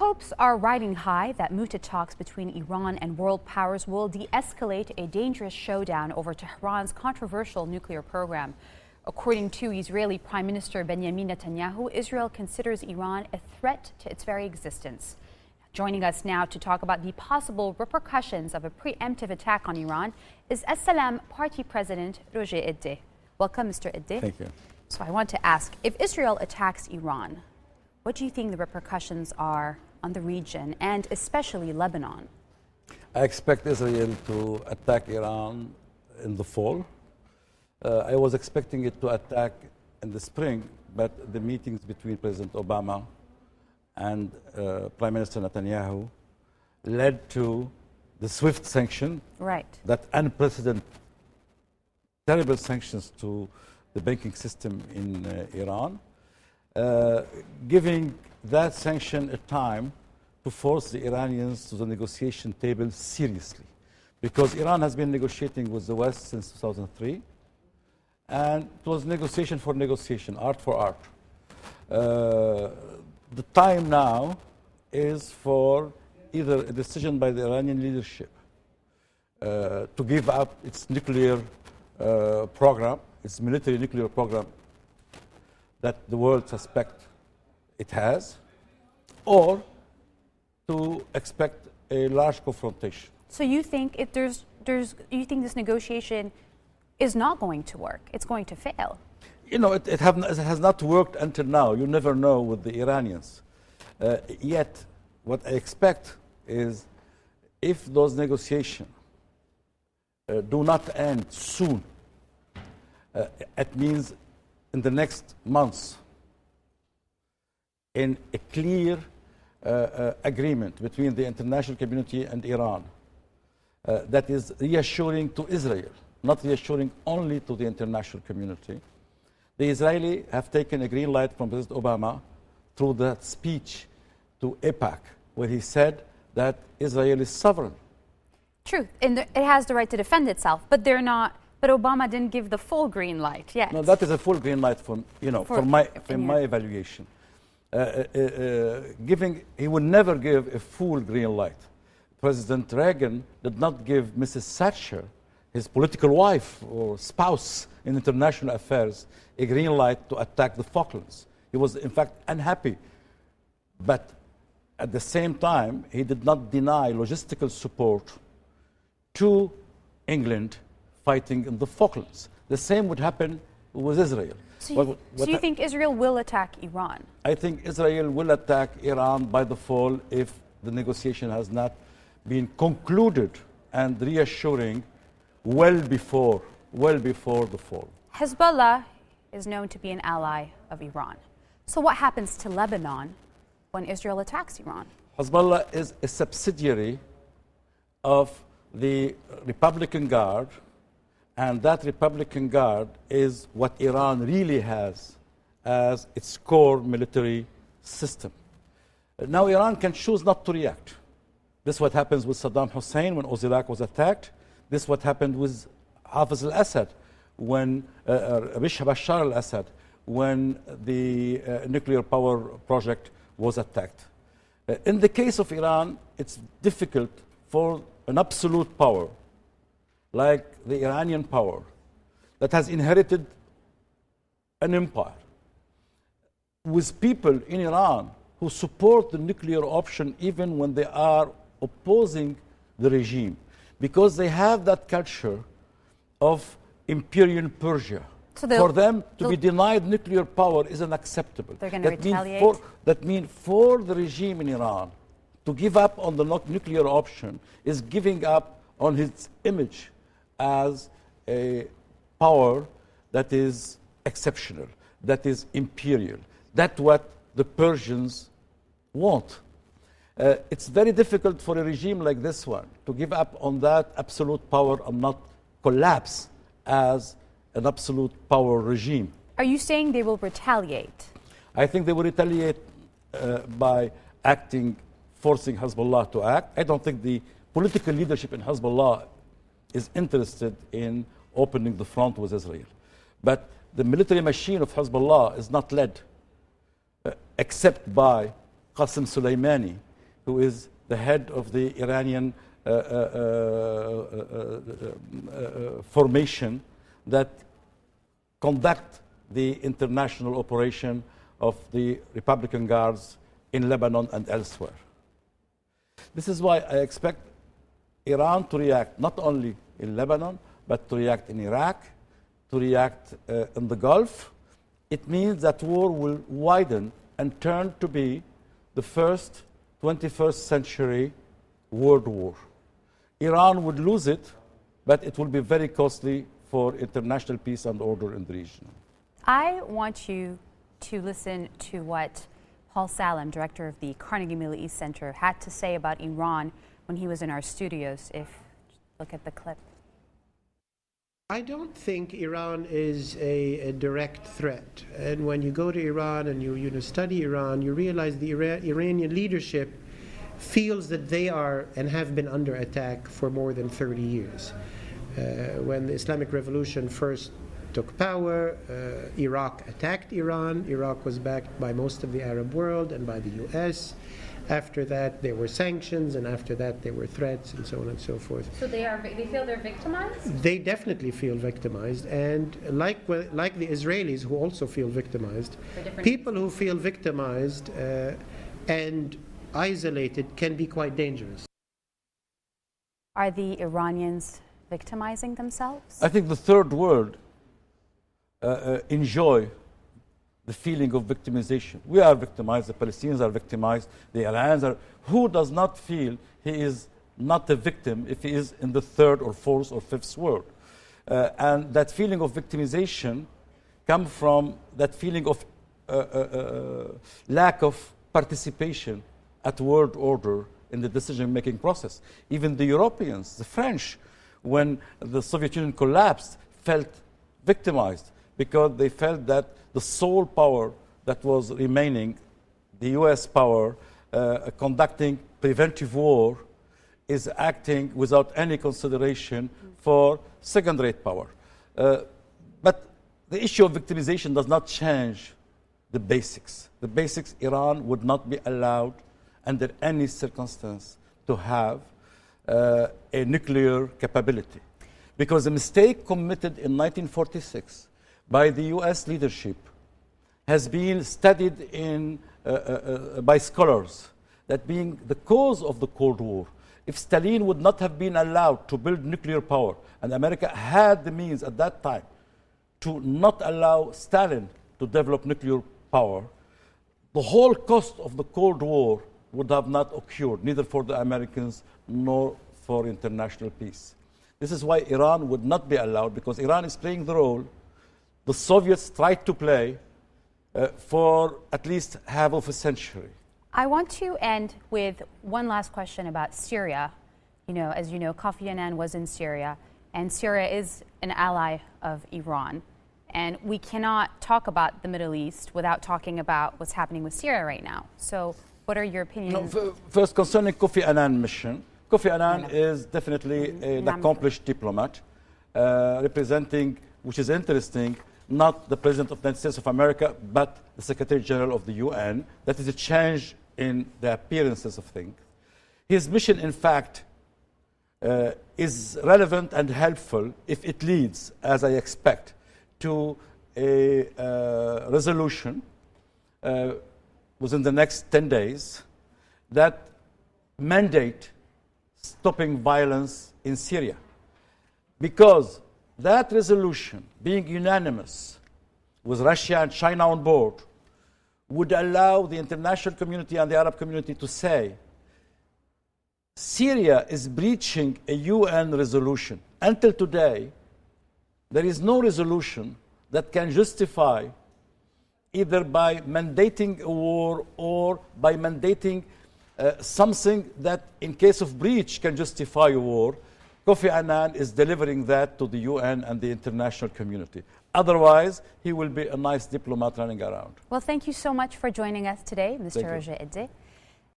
Hopes are riding high that mooted talks between Iran and world powers will de-escalate a dangerous showdown over Tehran's controversial nuclear program. According to Israeli Prime Minister Benjamin Netanyahu, Israel considers Iran a threat to its very existence. Joining us now to talk about the possible repercussions of a preemptive attack on Iran is As-Salam Party President Roger Edde. Welcome, Mr. Edde. Thank you. So I want to ask, if Israel attacks Iran, what do you think the repercussions are on the region and especially Lebanon? I expect Israel to attack Iran in the fall. I was expecting it to attack in the spring, but the meetings between President Obama and Prime Minister Netanyahu led to the swift sanction, that unprecedented, terrible sanctions to the banking system in Iran, giving that sanction a time to force the Iranians to the negotiation table seriously. Because Iran has been negotiating with the West since 2003, and it was negotiation for negotiation, art for art. The time now is for either a decision by the Iranian leadership to give up its nuclear program, its military nuclear program that the world suspects it has, or to expect a large confrontation. So you think if you think this negotiation is not going to work, it's going to fail? You know, it has not worked until now. You never know with the Iranians. Yet, what I expect is if those negotiations do not end soon, it means in the next months, in a clear agreement between the international community and Iran that is reassuring to Israel, not reassuring only to the international community. The Israelis have taken a green light from President Obama through that speech to AIPAC, where he said that Israel is sovereign. True, and it has the right to defend itself, but they're not. But Obama didn't give the full green light yet. No, that is a full green light from my evaluation. He would never give a full green light. President Reagan did not give Mrs. Thatcher, his political wife or spouse in international affairs, a green light to attack the Falklands. He was, in fact, unhappy. But at the same time, he did not deny logistical support to England fighting in the Falklands. The same would happen with Israel. So you think Israel will attack Iran? I think Israel will attack Iran by the fall if the negotiation has not been concluded and reassuring well before the fall. Hezbollah is known to be an ally of Iran. So what happens to Lebanon when Israel attacks Iran? Hezbollah is a subsidiary of the Republican Guard, and that Republican Guard is what Iran really has as its core military system. Now Iran can choose not to react. This is what happens with Saddam Hussein when Oziraq was attacked. This is what happened with Hafiz al-Assad, when Bashar al-Assad, when the nuclear power project was attacked. In the case of Iran, it's difficult for an absolute power like the Iranian power that has inherited an empire with people in Iran who support the nuclear option even when they are opposing the regime, because they have that culture of imperial Persia. So for them to be denied nuclear power is unacceptable. They're going to retaliate? That means for the regime in Iran to give up on the nuclear option is giving up on its image as a power that is exceptional, that is imperial. That's what the Persians want. It's very difficult for a regime like this one to give up on that absolute power and not collapse as an absolute power regime. Are you saying they will retaliate? I think they will retaliate by forcing Hezbollah to act. I don't think the political leadership in Hezbollah is interested in opening the front with Israel. But the military machine of Hezbollah is not led except by Qasem Soleimani who is the head of the Iranian formation that conduct the international operation of the Republican Guards in Lebanon and elsewhere. This is why I expect Iran to react not only in Lebanon, but to react in Iraq, to react in the Gulf. It means that war will widen and turn to be the first 21st century world war. Iran would lose it, but it will be very costly for international peace and order in the region. I want you to listen to what Paul Salem, director of the Carnegie Middle East Center, had to say about Iran when he was in our studios. Look at the clip. I don't think Iran is a direct threat. And when you go to Iran and you study Iran, you realize the Iranian leadership feels that they are and have been under attack for more than 30 years. When the Islamic Revolution first took power, Iraq attacked Iran. Iraq was backed by most of the Arab world and by the US. After that, there were sanctions, and after that, there were threats, and so on and so forth. So they feel they're victimized? They definitely feel victimized, and like the Israelis, who also feel victimized, people who feel victimized and isolated can be quite dangerous. Are the Iranians victimizing themselves? I think the third world enjoy the feeling of victimization. We are victimized, the Palestinians are victimized, the Iranians are. Who does not feel he is not a victim if he is in the third or fourth or fifth world? And that feeling of victimization comes from that feeling of lack of participation at world order in the decision-making process. Even the Europeans, the French, when the Soviet Union collapsed, felt victimized because they felt that the sole power that was remaining, the US power, conducting preventive war, is acting without any consideration for second-rate power. But the issue of victimization does not change the basics. The basics, Iran would not be allowed under any circumstance to have a nuclear capability. Because the mistake committed in 1946 by the US leadership has been studied by scholars, that being the cause of the Cold War. If Stalin would not have been allowed to build nuclear power, and America had the means at that time to not allow Stalin to develop nuclear power, the whole cost of the Cold War would have not occurred, neither for the Americans nor for international peace. This is why Iran would not be allowed, because Iran is playing the role the Soviets tried to play for at least half of a century. I want to end with one last question about Syria. As you know, Kofi Annan was in Syria, and Syria is an ally of Iran. And we cannot talk about the Middle East without talking about what's happening with Syria right now. So what are your opinions? No, first, concerning Kofi Annan mission, Kofi Annan is definitely an accomplished diplomat, representing, which is interesting, not the President of the United States of America, but the Secretary General of the UN. That is a change in the appearances of things. His mission, in fact, is relevant and helpful if it leads, as I expect, to a resolution within the next 10 days that mandate stopping violence in Syria. Because that resolution, being unanimous with Russia and China on board, would allow the international community and the Arab community to say, Syria is breaching a UN resolution. Until today, there is no resolution that can justify, either by mandating a war or by mandating something that, in case of breach, can justify a war. Kofi Annan is delivering that to the UN and the international community. Otherwise, he will be a nice diplomat running around. Well, thank you so much for joining us today, Mr. Roger Edde.